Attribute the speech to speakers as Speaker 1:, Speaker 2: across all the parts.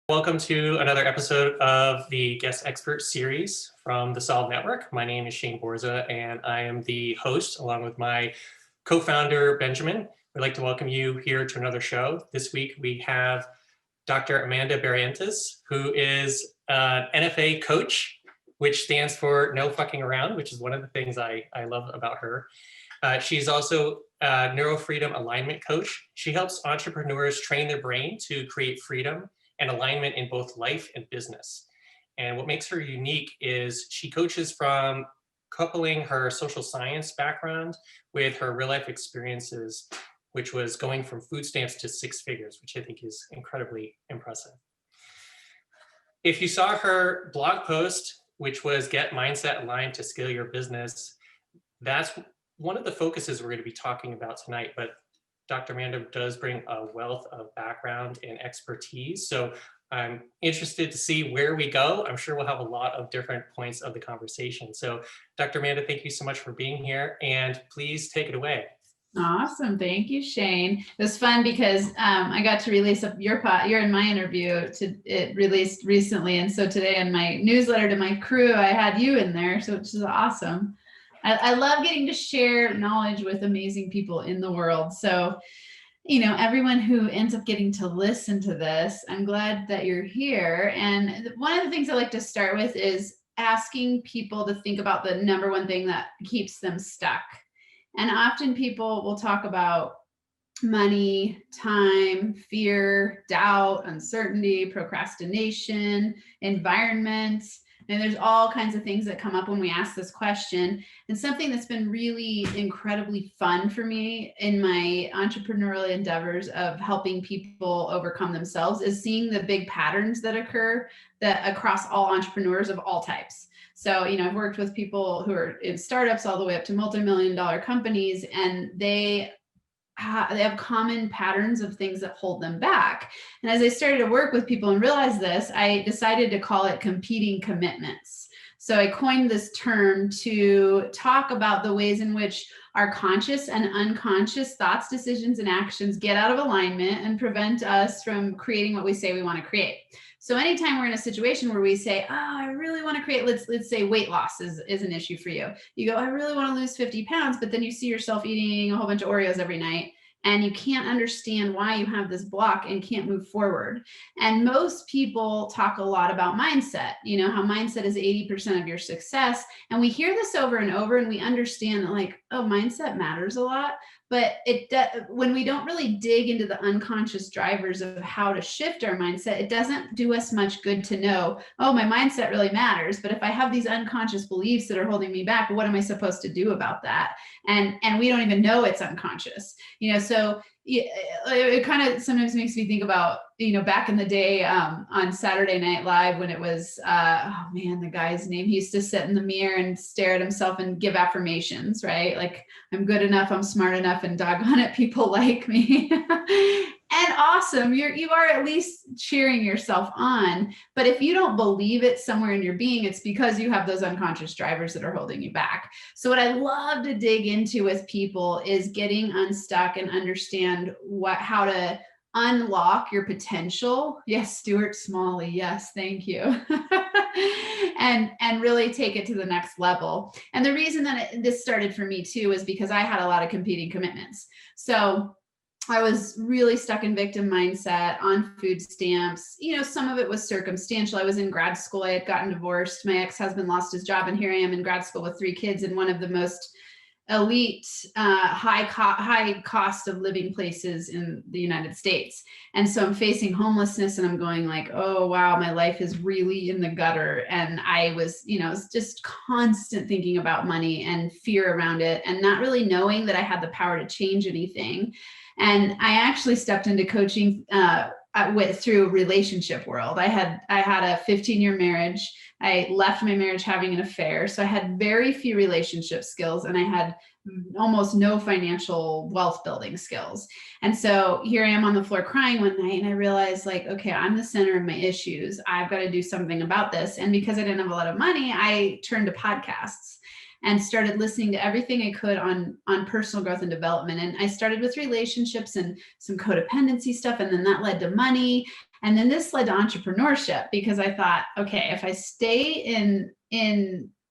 Speaker 1: Welcome to another episode of the Guest Expert Series from the Solid Network. My name is Shane Borza, and I am the host along with my co-founder, Benjamin. We'd like to welcome you here to another show. This week, we have Dr. Amanda Barrientez, who is an NFA coach, which stands for No Fucking Around, which is one of the things I love about her. She's also a neurofreedom alignment coach. She helps entrepreneurs train their brain to create freedom and alignment in both life and business. And what makes her unique is she coaches from coupling her social science background with her real life experiences, which was going from food stamps to 6 figures, which I think is incredibly impressive. If you saw her blog post, which was Get Mindset Aligned to Scale Your Business, that's one of the focuses we're going to be talking about tonight. But Dr. Amanda does bring a wealth of background and expertise. So I'm interested to see where we go. I'm sure we'll have a lot of different points of the conversation. So Dr. Amanda, thank you so much for being here, and please take it away.
Speaker 2: Awesome. Thank you, Shane. It was fun because I got to release your you're in my interview. It released recently. And so today in my newsletter to my crew, I had you in there, so which is awesome. I love getting to share knowledge with amazing people in the world. So, you know, everyone who ends up getting to listen to this, I'm glad that you're here. And one of the things I like to start with is asking people to think about the number one thing that keeps them stuck. And often people will talk about money, time, fear, doubt, uncertainty, procrastination, environment. And there's all kinds of things that come up when we ask this question. And something that's been really incredibly fun for me in my entrepreneurial endeavors of helping people overcome themselves is seeing the big patterns that occur across all entrepreneurs of all types. So, you know, I've worked with people who are in startups all the way up to multi-million-dollar companies, and they have common patterns of things that hold them back. And as I started to work with people and realize this, I decided to call it competing commitments. So I coined this term to talk about the ways in which our conscious and unconscious thoughts, decisions, and actions get out of alignment and prevent us from creating what we say we want to create. So anytime we're in a situation where we say, oh, I really want to create, let's say weight loss is an issue for you. You go, I really want to lose 50 pounds, but then you see yourself eating a whole bunch of Oreos every night, and you can't understand why you have this block and can't move forward. And most people talk a lot about mindset, you know, how mindset is 80% of your success. And we hear this over and over, and we understand that, like, oh, mindset matters a lot. But when we don't really dig into the unconscious drivers of how to shift our mindset, it doesn't do us much good to know, oh, my mindset really matters. But if I have these unconscious beliefs that are holding me back, what am I supposed to do about that? And we don't even know it's unconscious, you know. So it kind of sometimes makes me think about, you know, back in the day on Saturday Night Live when it was, oh man, the guy's name, he used to sit in the mirror and stare at himself and give affirmations, right? Like, I'm good enough, I'm smart enough, and doggone it, people like me. And awesome, you are at least cheering yourself on. But if you don't believe it somewhere in your being, it's because you have those unconscious drivers that are holding you back. So what I love to dig into with people is getting unstuck and understand how to unlock your potential. Yes, Stuart Smalley. Yes, thank you. and really take it to the next level. And the reason that this started for me too is because I had a lot of competing commitments. So I was really stuck in victim mindset on food stamps. You know, some of it was circumstantial. I was in grad school. I had gotten divorced. My ex-husband lost his job, and here I am in grad school with 3 kids in one of the most elite, high cost of living places in the United States. And so I'm facing homelessness, and I'm going like, oh, wow, my life is really in the gutter. And I was, you know, just constant thinking about money and fear around it, and not really knowing that I had the power to change anything. And I actually stepped into coaching through relationship world. I had a 15-year marriage. I left my marriage having an affair. So I had very few relationship skills, and I had almost no financial wealth building skills. And so here I am on the floor crying one night, and I realized, like, okay, I'm the center of my issues. I've got to do something about this. And because I didn't have a lot of money, I turned to podcasts and started listening to everything I could on personal growth and development. And I started with relationships and some codependency stuff. And then that led to money. And then this led to entrepreneurship because I thought, okay, if I stay in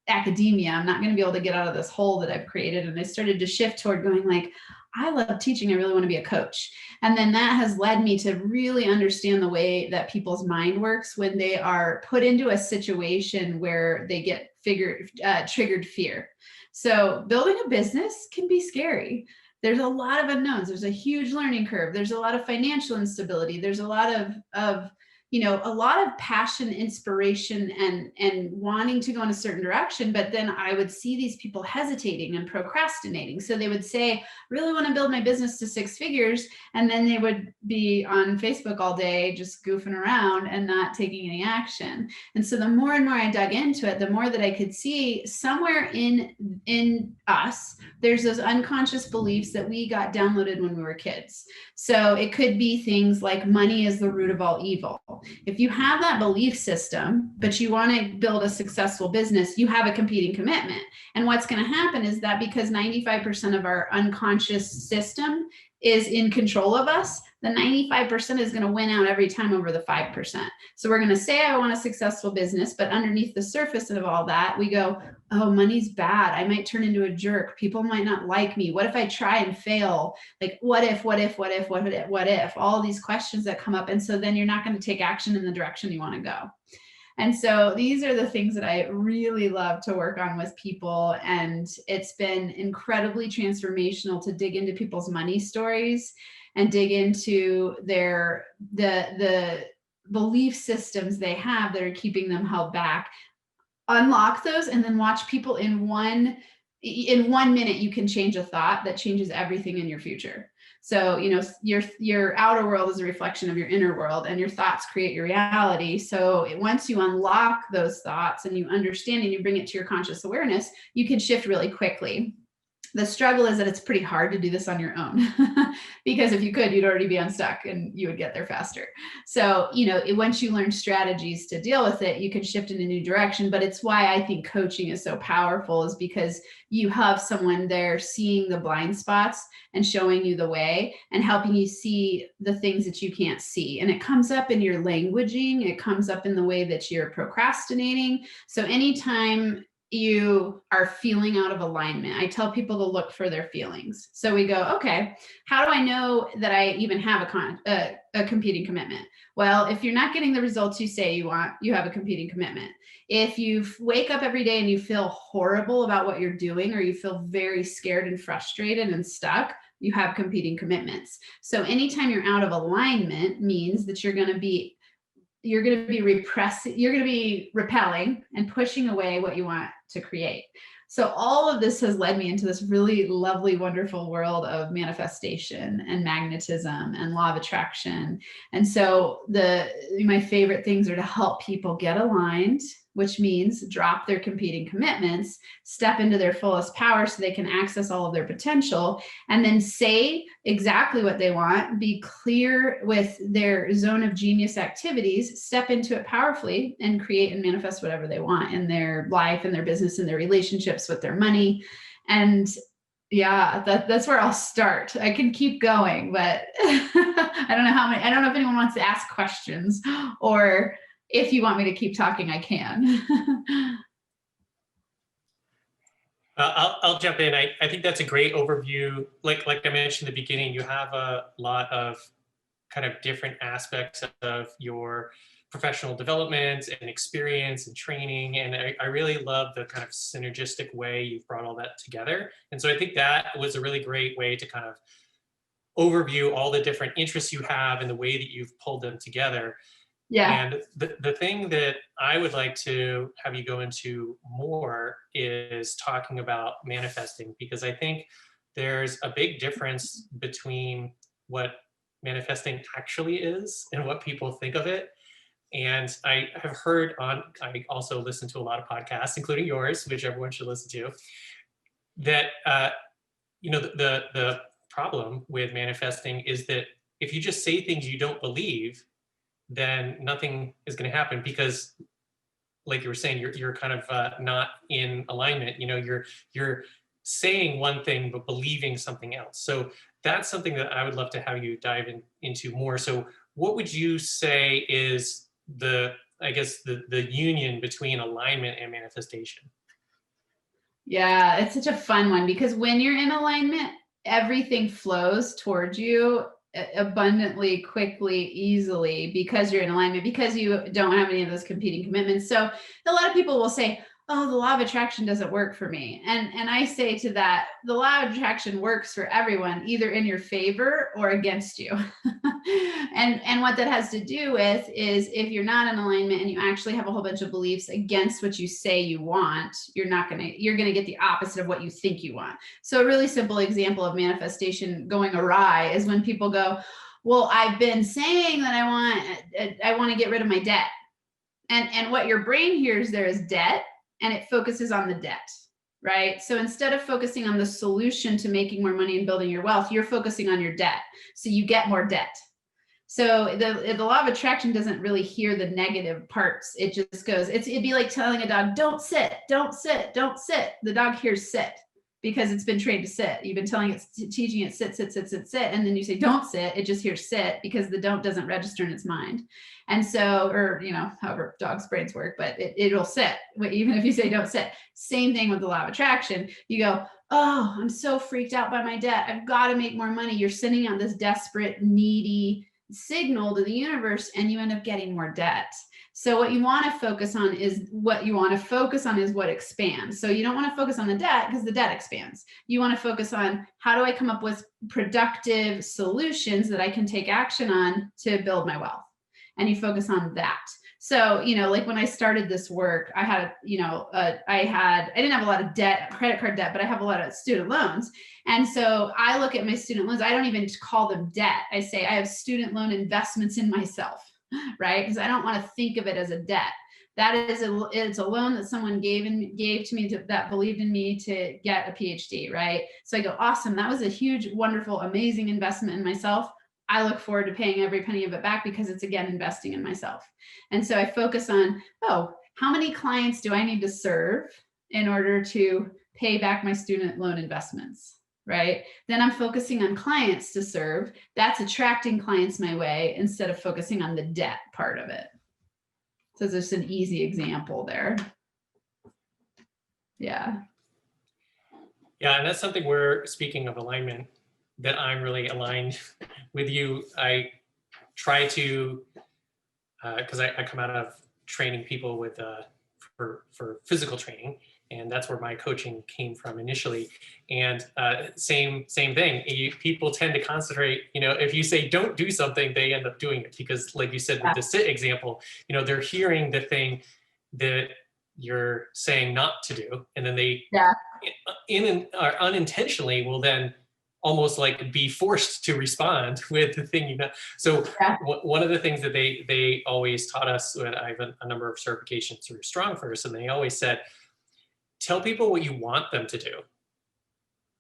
Speaker 2: academia, I'm not going to be able to get out of this hole that I've created. And I started to shift toward going like, I love teaching. I really want to be a coach. And then that has led me to really understand the way that people's mind works when they are put into a situation where they get triggered fear. So building a business can be scary. There's a lot of unknowns. There's a huge learning curve. There's a lot of financial instability. There's a lot of a lot of passion, inspiration, and wanting to go in a certain direction. But then I would see these people hesitating and procrastinating. So they would say, really want to build my business to 6 figures. And then they would be on Facebook all day, just goofing around and not taking any action. And so the more and more I dug into it, the more that I could see somewhere in us, there's those unconscious beliefs that we got downloaded when we were kids. So it could be things like money is the root of all evil. If you have that belief system, but you want to build a successful business, you have a competing commitment. And what's going to happen is that because 95% of our unconscious system is in control of us, the 95% is going to win out every time over the 5%. So we're going to say, I want a successful business, but underneath the surface of all that, we go, oh, money's bad. I might turn into a jerk. People might not like me. What if I try and fail? Like, what if, all these questions that come up. And so then you're not going to take action in the direction you want to go. And so these are the things that I really love to work on with people. And it's been incredibly transformational to dig into people's money stories and dig into the belief systems they have that are keeping them held back. Unlock those and then watch people in 1 minute, you can change a thought that changes everything in your future. So, your outer world is a reflection of your inner world, and your thoughts create your reality. So once you unlock those thoughts and you understand and you bring it to your conscious awareness, you can shift really quickly. The struggle is that it's pretty hard to do this on your own because if you could, you'd already be unstuck and you would get there faster. So, once you learn strategies to deal with it, you can shift in a new direction. But it's why I think coaching is so powerful, is because you have someone there seeing the blind spots and showing you the way and helping you see the things that you can't see. And it comes up in your languaging. It comes up in the way that you're procrastinating. So anytime you are feeling out of alignment, I tell people to look for their feelings. So we go, okay, how do I know that I even have a competing commitment? Well, if you're not getting the results you say you want, you have a competing commitment. If you wake up every day and you feel horrible about what you're doing, or you feel very scared and frustrated and stuck, you have competing commitments. So anytime you're out of alignment means that you're going to be repressing, you're going to be repelling and pushing away what you want to create. So all of this has led me into this really lovely, wonderful world of manifestation and magnetism and law of attraction. And so my favorite things are to help people get aligned, which means drop their competing commitments, step into their fullest power so they can access all of their potential, and then say exactly what they want, be clear with their zone of genius activities, step into it powerfully, and create and manifest whatever they want in their life, in their business, in their relationships, with their money. And yeah, that's where I'll start. I can keep going, but I don't know if anyone wants to ask questions, or if you want me to keep talking, I can.
Speaker 1: I'll jump in. I think that's a great overview. Like I mentioned in the beginning, you have a lot of kind of different aspects of your professional development and experience and training. And I really love the kind of synergistic way you've brought all that together. And so I think that was a really great way to kind of overview all the different interests you have and the way that you've pulled them together.
Speaker 2: Yeah.
Speaker 1: And the thing that I would like to have you go into more is talking about manifesting, because I think there's a big difference between what manifesting actually is and what people think of it. And I have heard I also listen to a lot of podcasts, including yours, which everyone should listen to, that, the problem with manifesting is that if you just say things you don't believe, then nothing is going to happen, because like you were saying, you're kind of not in alignment. You're saying one thing but believing something else. So that's something that I would love to have you dive into more. So what would you say is I guess the union between alignment and manifestation?
Speaker 2: Yeah, it's such a fun one because when you're in alignment, everything flows towards you abundantly, quickly, easily because you're in alignment, because you don't have any of those competing commitments. So a lot of people will say, oh, the law of attraction doesn't work for me. And I say to that, the law of attraction works for everyone, either in your favor or against you. And what that has to do with is if you're not in alignment and you actually have a whole bunch of beliefs against what you say you want, you're going to get the opposite of what you think you want. So a really simple example of manifestation going awry is when people go, well, I've been saying that I want to get rid of my debt. And what your brain hears there is debt, and it focuses on the debt, right? So instead of focusing on the solution to making more money and building your wealth, you're focusing on your debt. So you get more debt. So the law of attraction doesn't really hear the negative parts. It just goes, it'd be like telling a dog, don't sit, don't sit, don't sit. The dog hears sit because it's been trained to sit. You've been teaching it sit, sit, sit, sit, sit. And then you say, don't sit. It just hears sit because the don't doesn't register in its mind. And so, or, however dogs' brains work, but it'll sit. Even if you say don't sit. Same thing with the law of attraction. You go, oh, I'm so freaked out by my debt. I've got to make more money. You're sending out this desperate, needy signal to the universe, and you end up getting more debt. So what you want to focus on is what expands. So you don't want to focus on the debt because the debt expands. You want to focus on, how do I come up with productive solutions that I can take action on to build my wealth? And you focus on that. So, like when I started this work, I didn't have a lot of debt, credit card debt, but I have a lot of student loans. And so I look at my student loans, I don't even call them debt. I say I have student loan investments in myself, right? Because I don't want to think of it as a debt. It's a loan that someone gave to me that believed in me to get a PhD, right? So I go, awesome. That was a huge, wonderful, amazing investment in myself. I look forward to paying every penny of it back because it's, again, investing in myself. And so I focus on, how many clients do I need to serve in order to pay back my student loan investments, right? Then I'm focusing on clients to serve. That's attracting clients my way instead of focusing on the debt part of it. So there's an easy example there. Yeah.
Speaker 1: Yeah, and that's something where, speaking of alignment, that I'm really aligned with you. I try to, because I come out of training people with for physical training, and that's where my coaching came from initially. And same thing. People tend to concentrate. If you say don't do something, they end up doing it because, like you said with the sit example, they're hearing the thing that you're saying not to do, and then they unintentionally will then almost like be forced to respond with the thing So one of the things that they always taught us, when I have a number of certifications through Strong First, and they always said, tell people what you want them to do,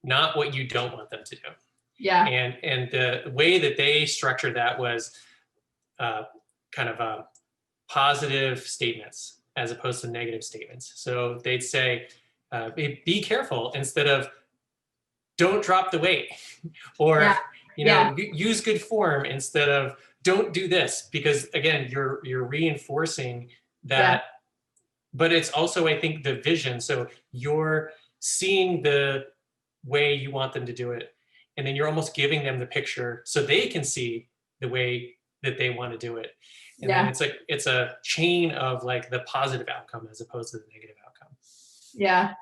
Speaker 1: not what you don't want them to do.
Speaker 2: Yeah.
Speaker 1: And the way that they structured that was kind of positive statements as opposed to negative statements. So they'd say, be careful, instead of don't drop the weight, or use good form instead of don't do this, because again, you're reinforcing that. But it's also, I think, the vision. So you're seeing the way you want them to do it, and then you're almost giving them the picture so they can see the way that they want to do it. And then it's a chain of like the positive outcome as opposed to the negative outcome.
Speaker 2: Yeah.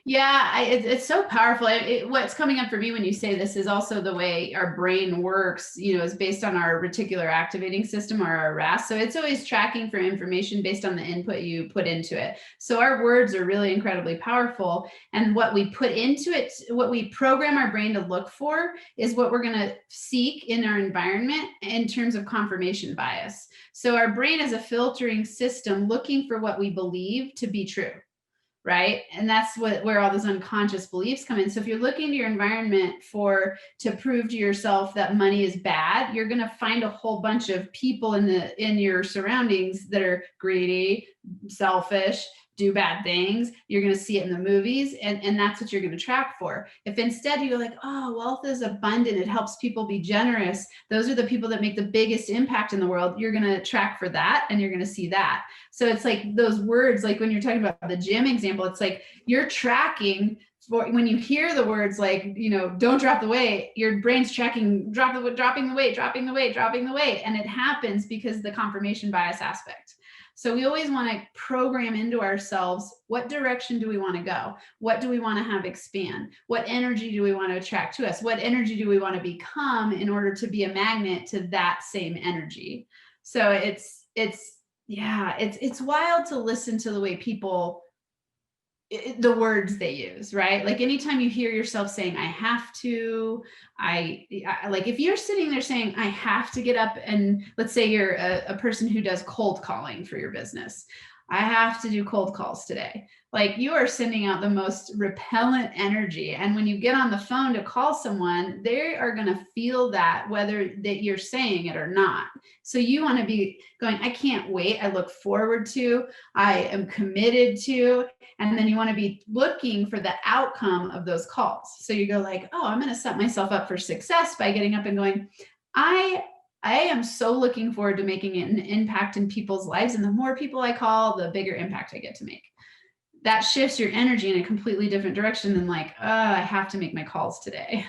Speaker 2: Yeah, it's so powerful. What's coming up for me when you say this is also the way our brain works, is based on our reticular activating system, or our RAS. So it's always tracking for information based on the input you put into it. So our words are really incredibly powerful. And what we put into it, what we program our brain to look for, is what we're going to seek in our environment in terms of confirmation bias. So our brain is a filtering system looking for what we believe to be true. Right. And that's where all those unconscious beliefs come in. So if you're looking to your environment to prove to yourself that money is bad, you're going to find a whole bunch of people in your surroundings that are greedy, selfish, do bad things. You're going to see it in the movies, and that's what you're going to track for. If instead you go like, oh, wealth is abundant, it helps people be generous, those are the people that make the biggest impact in the world, you're going to track for that, and you're going to see that. So it's like those words, like when you're talking about the gym example, it's like you're tracking for when you hear the words like, don't drop the weight, your brain's tracking, dropping the weight. And it happens because the confirmation bias aspect. So we always want to program into ourselves, what direction do we want to go? What do we want to have expand? What energy do we want to attract to us? What energy do we want to become in order to be a magnet to that same energy? So it's wild to listen to the way people, the words they use, right? Like anytime you hear yourself saying, I have to, I like if you're sitting there saying, I have to get up, and let's say you're a person who does cold calling for your business. I have to do cold calls today. Like you are sending out the most repellent energy. And when you get on the phone to call someone, they are going to feel that whether that you're saying it or not. So you want to be going, I can't wait. I look forward to, I am committed to, and then you want to be looking for the outcome of those calls. So you go like, oh, I'm going to set myself up for success by getting up and going, I am so looking forward to making an impact in people's lives. And the more people I call, the bigger impact I get to make. That shifts your energy in a completely different direction than like, I have to make my calls today.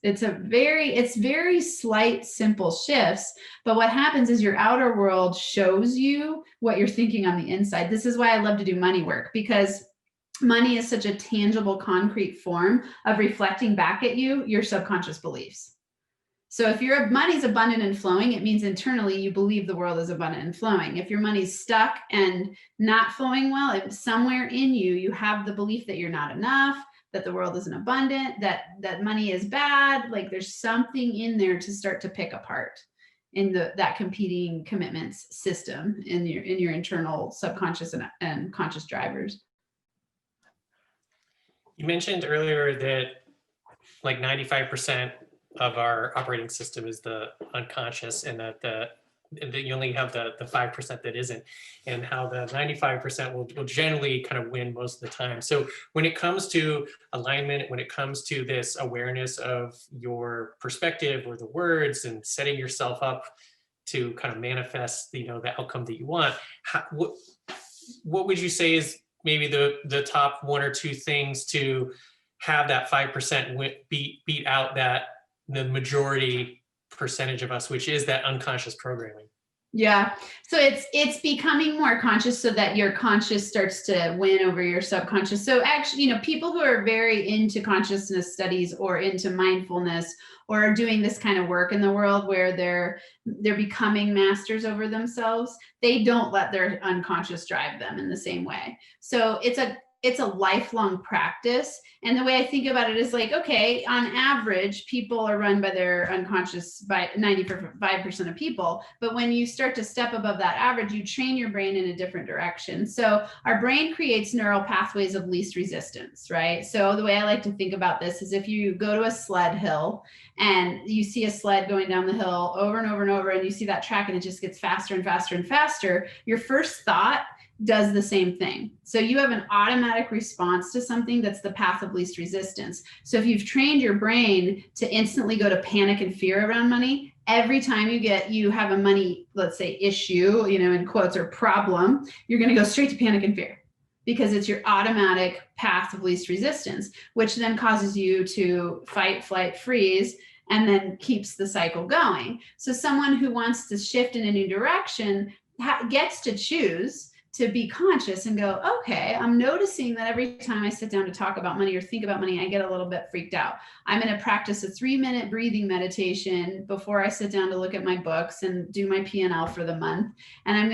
Speaker 2: It's very slight, simple shifts. But what happens is your outer world shows you what you're thinking on the inside. This is why I love to do money work, because money is such a tangible, concrete form of reflecting back at you your subconscious beliefs. So if your money's abundant and flowing, it means internally you believe the world is abundant and flowing. If your money's stuck and not flowing well, if somewhere in you, you have the belief that you're not enough, that the world isn't abundant, that money is bad, like there's something in there to start to pick apart in that competing commitments system in your internal subconscious and conscious drivers.
Speaker 1: You mentioned earlier that like 95% of our operating system is the unconscious, and that you only have the 5% that isn't, and how the 95% will generally kind of win most of the time. So when it comes to alignment, when it comes to this awareness of your perspective or the words and setting yourself up to kind of manifest, the outcome that you want, what would you say is maybe the top one or two things to have that 5% beat out the majority percentage of us, which is that unconscious programming?
Speaker 2: Yeah. So it's becoming more conscious so that your conscious starts to win over your subconscious. So actually, people who are very into consciousness studies or into mindfulness or are doing this kind of work in the world where they're becoming masters over themselves, they don't let their unconscious drive them in the same way. So it's a lifelong practice. And the way I think about it is like, okay, on average, people are run by their unconscious by 95% of people. But when you start to step above that average, you train your brain in a different direction. So our brain creates neural pathways of least resistance, right? So the way I like to think about this is if you go to a sled hill and you see a sled going down the hill over and over and over, and you see that track and it just gets faster and faster and faster, your first thought does the same thing. So you have an automatic response to something that's the path of least resistance. So if you've trained your brain to instantly go to panic and fear around money, every time you have a money, let's say issue, in quotes, or problem, you're going to go straight to panic and fear because it's your automatic path of least resistance, which then causes you to fight, flight, freeze, and then keeps the cycle going. So someone who wants to shift in a new direction gets to choose to be conscious and go, okay, I'm noticing that every time I sit down to talk about money or think about money, I get a little bit freaked out. I'm going to practice a 3-minute breathing meditation before I sit down to look at my books and do my P&L for the month. And I'm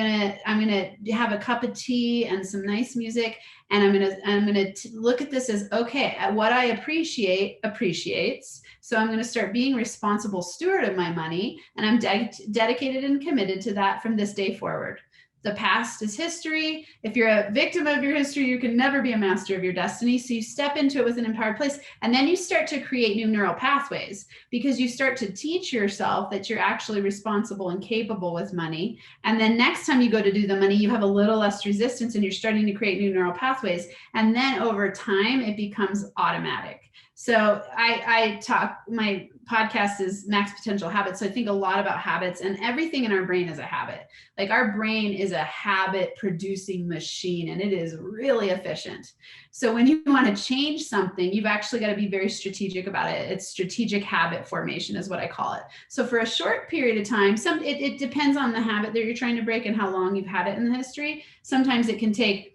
Speaker 2: going to have a cup of tea and some nice music. And I'm going to look at this as, okay, what I appreciate appreciates. So I'm going to start being responsible steward of my money. And I'm dedicated and committed to that from this day forward. The past is history. If you're a victim of your history, you can never be a master of your destiny. So you step into it with an empowered place, and then you start to create new neural pathways, because you start to teach yourself that you're actually responsible and capable with money. And then next time you go to do the money, you have a little less resistance and you're starting to create new neural pathways. And then over time, it becomes automatic. So my podcast is Max Potential Habits. So I think a lot about habits, and everything in our brain is a habit. Like our brain is a habit producing machine, and it is really efficient. So when you want to change something, you've actually got to be very strategic about it. It's strategic habit formation is what I call it. So for a short period of time, it depends on the habit that you're trying to break and how long you've had it in the history. Sometimes it can take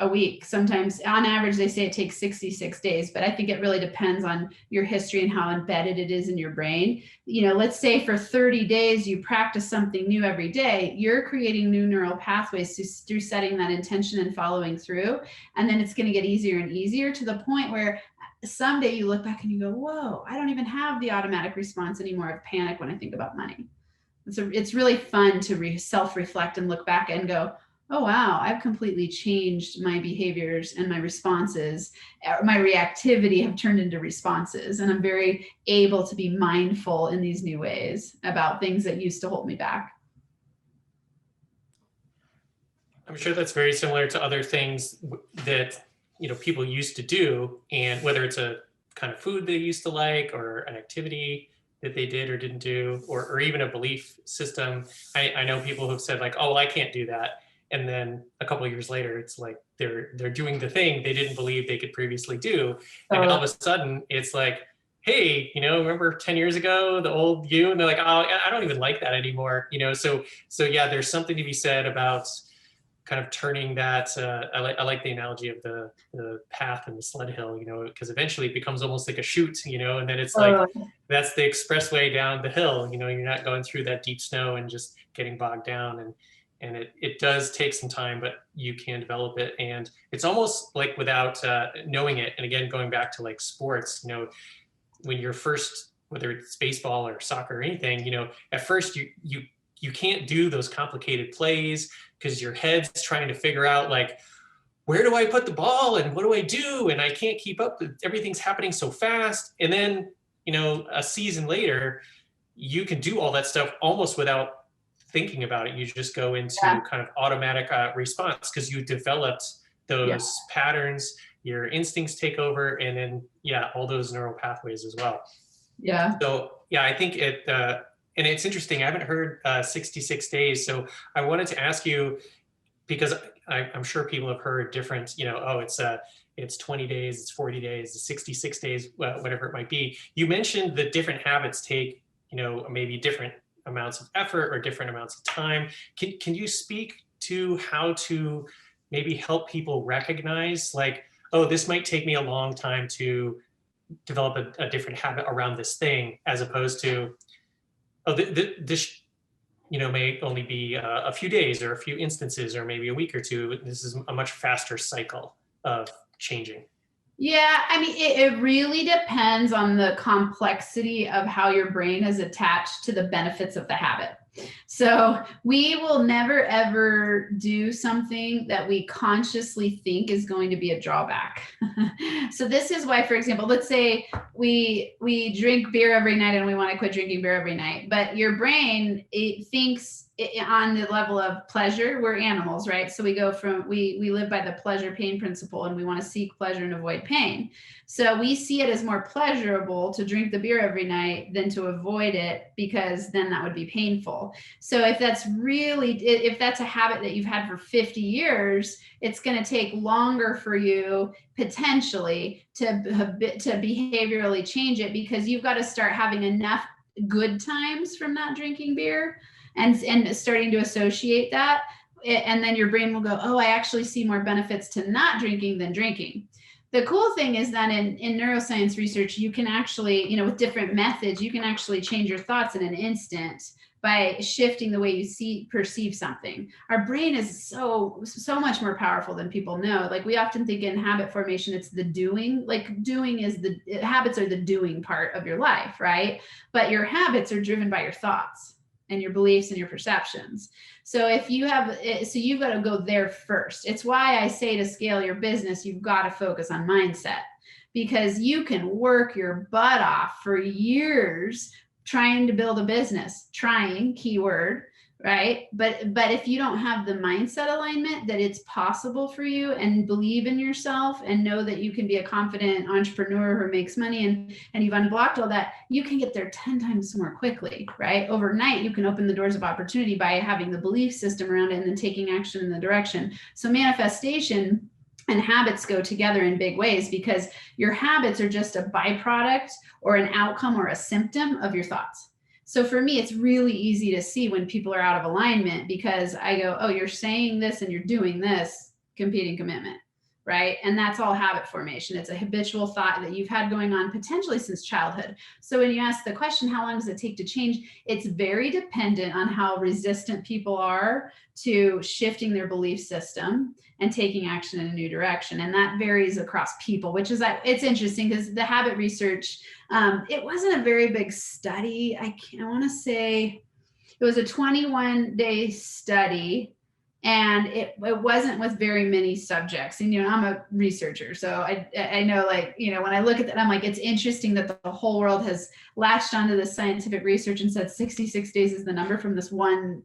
Speaker 2: a week. Sometimes on average, they say it takes 66 days, but I think it really depends on your history and how embedded it is in your brain. Let's say for 30 days, you practice something new every day, you're creating new neural pathways through setting that intention and following through. And then it's going to get easier and easier to the point where someday you look back and you go, whoa, I don't even have the automatic response anymore of panic when I think about money. It's really fun to self-reflect and look back and go, oh, wow, I've completely changed my behaviors and my responses. My reactivity have turned into responses. And I'm very able to be mindful in these new ways about things that used to hold me back.
Speaker 1: I'm sure that's very similar to other things that, people used to do, and whether it's a kind of food they used to like, or an activity that they did or didn't do, or even a belief system. I know people who've said like, oh, well, I can't do that. And then a couple of years later, it's like they're doing the thing they didn't believe they could previously do. And all of a sudden it's like, hey, remember 10 years ago, the old you? And they're like, oh, I don't even like that anymore. So yeah, there's something to be said about kind of turning that. I like the analogy of the path and the sled hill, because eventually it becomes almost like a chute, and then it's like, that's the expressway down the hill. You're not going through that deep snow and just getting bogged down. And it does take some time, but you can develop it. And it's almost like without knowing it. And again, going back to like sports, when you're first, whether it's baseball or soccer or anything, at first you can't do those complicated plays because your head's trying to figure out like, where do I put the ball and what do I do? And I can't keep up. Everything's happening so fast. And then, a season later, you can do all that stuff almost without thinking about it. You just go into kind of automatic response because you developed those patterns, your instincts take over, and then all those neural pathways as well. So I think it and it's interesting, I haven't heard 66 days, so I wanted to ask you, because I'm sure people have heard different, it's 20 days, it's 40 days, it's 66 days, whatever it might be. You mentioned that different habits take maybe different amounts of effort or different amounts of time. Can you speak to how to maybe help people recognize like, oh, this might take me a long time to develop a different habit around this thing, as opposed to, oh, this may only be a few days or a few instances or maybe a week or two. This is a much faster cycle of changing.
Speaker 2: Yeah, I mean, it really depends on the complexity of how your brain is attached to the benefits of the habit. So we will never, ever do something that we consciously think is going to be a drawback. So this is why, for example, let's say we drink beer every night and we want to quit drinking beer every night, but your brain, it thinks on the level of pleasure. We're animals, right? So we go from, we live by the pleasure pain principle, and we want to seek pleasure and avoid pain. So we see it as more pleasurable to drink the beer every night than to avoid it, because then that would be painful. So if that's a habit that you've had for 50 years, it's going to take longer for you potentially to behaviorally change it, because you've got to start having enough good times from not drinking beer and starting to associate that. And then your brain will go, oh, I actually see more benefits to not drinking than drinking. The cool thing is that in neuroscience research, you can actually, with different methods, you can actually change your thoughts in an instant by shifting the way you perceive something. Our brain is so much more powerful than people know. Like we often think in habit formation, it's the doing, habits are the doing part of your life, right? But your habits are driven by your thoughts. and your beliefs and your perceptions. So if you have, so you've got to go there first. It's why I say to scale your business, you've got to focus on mindset, because you can work your butt off for years trying to build a business, trying, keyword, right? But if you don't have the mindset alignment that it's possible for you, and believe in yourself and know that you can be a confident entrepreneur who makes money, and you've unblocked all that, you can get there 10 times more quickly, right? Overnight, you can open the doors of opportunity by having the belief system around it and then taking action in the direction. So manifestation and habits go together in big ways, because your habits are just a byproduct or an outcome or a symptom of your thoughts. So for me, it's really easy to see when people are out of alignment, because I go, oh, you're saying this and you're doing this, competing commitment, right? And that's all habit formation. It's a habitual thought that you've had going on potentially since childhood. So when you ask the question, how long does it take to change? It's very dependent on how resistant people are to shifting their belief system and taking action in a new direction. And that varies across people, which is that it's interesting, because the habit research, it wasn't a very big study. I want to say it was a 21-day study, and it wasn't with very many subjects. And, I'm a researcher, so I know, like, when I look at that, I'm like, it's interesting that the whole world has latched onto this scientific research and said 66 days is the number from this one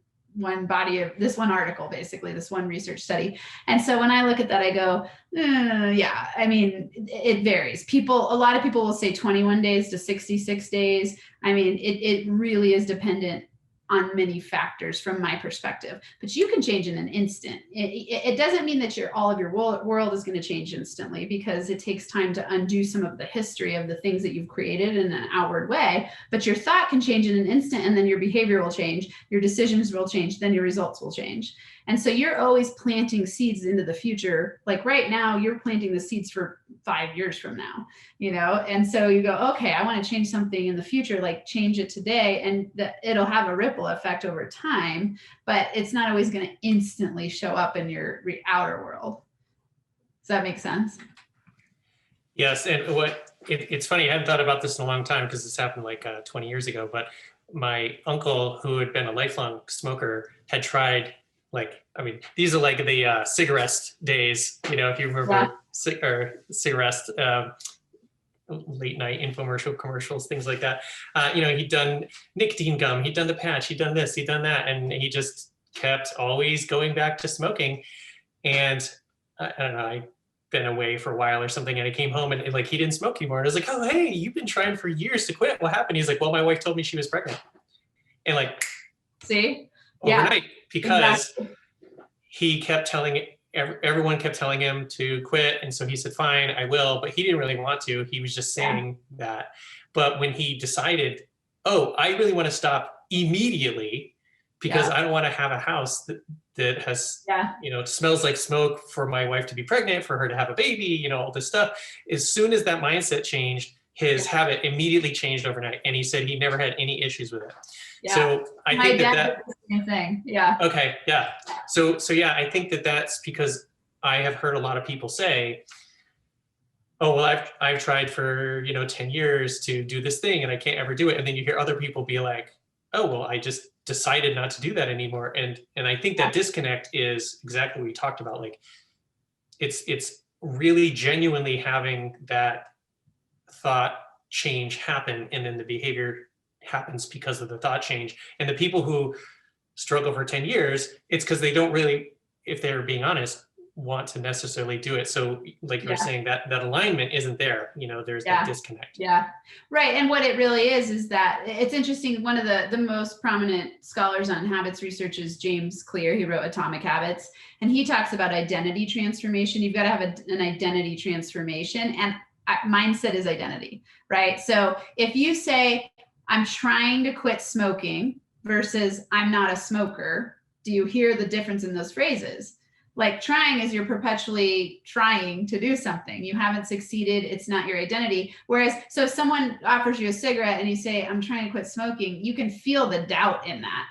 Speaker 2: body of this one article, basically this one research study. And so when I look at that, I go, yeah, I mean, it varies. A lot of people will say 21 days to 66 days. I mean, it really is dependent on many factors from my perspective, but you can change in an instant. It doesn't mean that all of your world is going to change instantly, because it takes time to undo some of the history of the things that you've created in an outward way. But your thought can change in an instant, and then your behavior will change, your decisions will change, then your results will change. And so you're always planting seeds into the future. Like right now, you're planting the seeds for 5 years from now, and so you go, okay, I want to change something in the future, like change it today, and it'll have a ripple effect over time, but it's not always going to instantly show up in your outer world. Does that make sense?
Speaker 1: Yes. And it's funny, I haven't thought about this in a long time, because this happened like 20 years ago, but my uncle, who had been a lifelong smoker, had tried, these are like the cigarette days, if you remember, cigarette, late night infomercial commercials, things like that. He'd done nicotine gum, he'd done the patch, he'd done this, he'd done that. And he just kept always going back to smoking. And I don't know, I'd been away for a while or something, and I came home and he didn't smoke anymore. And I was like, oh, hey, you've been trying for years to quit. What happened? He's like, well, my wife told me she was pregnant. And
Speaker 2: see?
Speaker 1: Overnight,
Speaker 2: Yeah,
Speaker 1: because
Speaker 2: exactly.
Speaker 1: he kept everyone kept telling him to quit. And so he said, fine, I will. But he didn't really want to. He was just saying that. But when he decided, oh, I really want to stop immediately, because I don't want to have a house that has, smells like smoke, for my wife to be pregnant, for her to have a baby, all this stuff. As soon as that mindset changed, his habit immediately changed overnight. And he said he never had any issues with it. Yeah. So I think that
Speaker 2: the same thing. Yeah.
Speaker 1: Okay. Yeah. So yeah, I think that's because I have heard a lot of people say, oh, well, I've tried for, 10 years to do this thing and I can't ever do it. And then you hear other people be like, oh, well, I just decided not to do that anymore. And I think that disconnect is exactly what we talked about. Like it's really genuinely having that thought change happen, and then the behavior happens because of the thought change. And the people who struggle for 10 years, it's because they don't really, if they're being honest, want to necessarily do it. So like you were saying, that alignment isn't there, there's that disconnect.
Speaker 2: Yeah, right. And what it really is that it's interesting. One of the most prominent scholars on habits research is James Clear. He wrote Atomic Habits, and he talks about identity transformation. You've got to have an identity transformation, and mindset is identity, right? So if you say, I'm trying to quit smoking versus I'm not a smoker, do you hear the difference in those phrases? Like trying is you're perpetually trying to do something. You haven't succeeded. It's not your identity. Whereas, so if someone offers you a cigarette and you say, I'm trying to quit smoking, you can feel the doubt in that,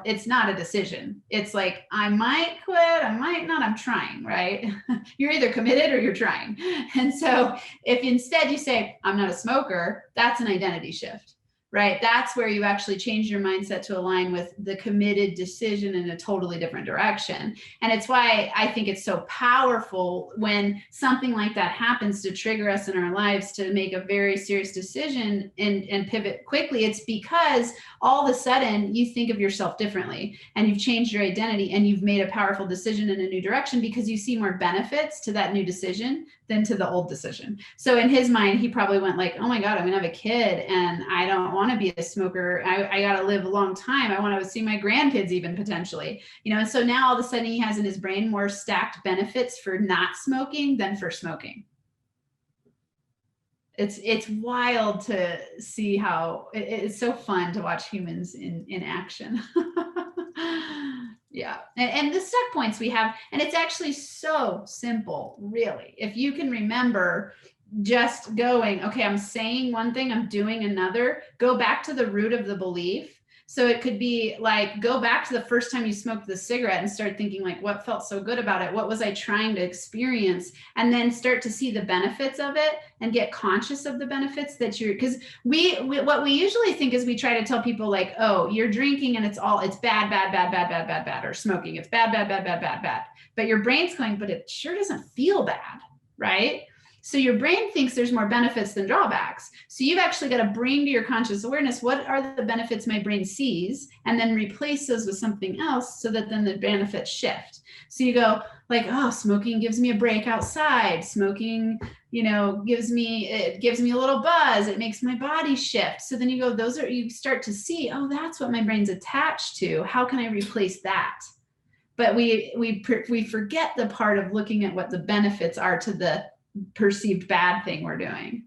Speaker 2: it's not a decision. It's like, I might quit, I might not, I'm trying, right? You're either committed or you're trying. And so if instead you say, I'm not a smoker, that's an identity shift. right? That's where you actually change your mindset to align with the committed decision in a totally different direction. And it's why I think it's so powerful when something like that happens to trigger us in our lives to make a very serious decision and pivot quickly. It's because all of a sudden you think of yourself differently and you've changed your identity and you've made a powerful decision in a new direction because you see more benefits to that new decision than to the old decision. So in his mind, he probably went like, oh my God, I'm gonna have a kid and I don't want to be a smoker. I got to live a long time. I want to see my grandkids even potentially, you know, and so now all of a sudden he has in his brain more stacked benefits for not smoking than for smoking. It's wild to see how it's so fun to watch humans in action. Yeah. And the stuck points we have, and it's actually so simple, really. If you can remember just going, okay, I'm saying one thing, I'm doing another, go back to the root of the belief. So it could be like, go back to the first time you smoked the cigarette and start thinking like, what felt so good about it? What was I trying to experience? And then start to see the benefits of it and get conscious of the benefits that you're, because what we usually think is we try to tell people like, oh, you're drinking and it's bad, bad, bad, bad, bad, bad, bad, or smoking, it's bad, bad, bad, bad, bad, bad. But your brain's going, but it sure doesn't feel bad, right? So your brain thinks there's more benefits than drawbacks. So you've actually got to bring to your conscious awareness, what are the benefits my brain sees, and then replace those with something else so that then the benefits shift. So you go like, oh, smoking gives me a break outside. Smoking, you know, gives me a little buzz. It makes my body shift. So then you go, you start to see, oh, that's what my brain's attached to. How can I replace that? But we forget the part of looking at what the benefits are to the perceived bad thing we're doing.